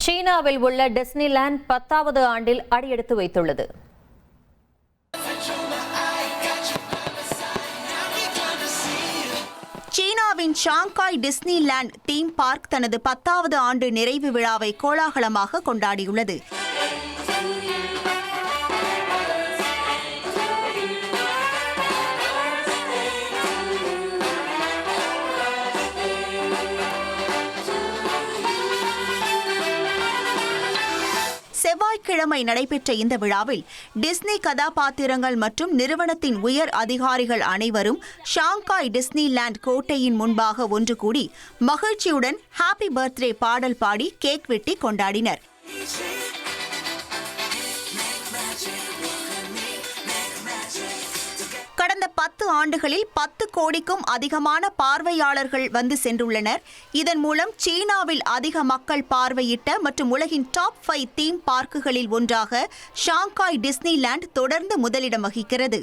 சீனாவில் உள்ள டிஸ்னிலாண்ட் 10வது ஆண்டில் அடியெடுத்து வைத்துள்ளது. சீனாவின் ஷாங்காய் டிஸ்னிலாண்ட் தீம் பார்க் தனது 10வது ஆண்டு நிறைவு விழாவை கோலாகலமாக கொண்டாடியுள்ளது. செவ்வாய்க்கிழமை நடைபெற்ற இந்த விழாவில் டிஸ்னி கதாபாத்திரங்கள் மற்றும் நிறுவனத்தின் உயர் அதிகாரிகள் அனைவரும் ஷாங்காய் டிஸ்னிலாண்ட் கோட்டையின் முன்பாக ஒன்று கூடி மகிழ்ச்சியுடன் ஹாப்பி பர்த்டே பாடல் பாடி கேக் வெட்டி கொண்டாடினர். கடந்த 10 ஆண்டுகளில் 10 கோடிக்கும் அதிகமான பார்வையாளர்கள் வந்து சென்றுள்ளனர். இதன் மூலம் சீனாவில் அதிக மக்கள் பார்வையிட்ட மற்றும் உலகின் டாப் 5 தீம் பார்க்குகளில் ஒன்றாக ஷாங்காய் டிஸ்னிலாண்ட் தொடர்ந்து முதலிடம் வகிக்கிறது.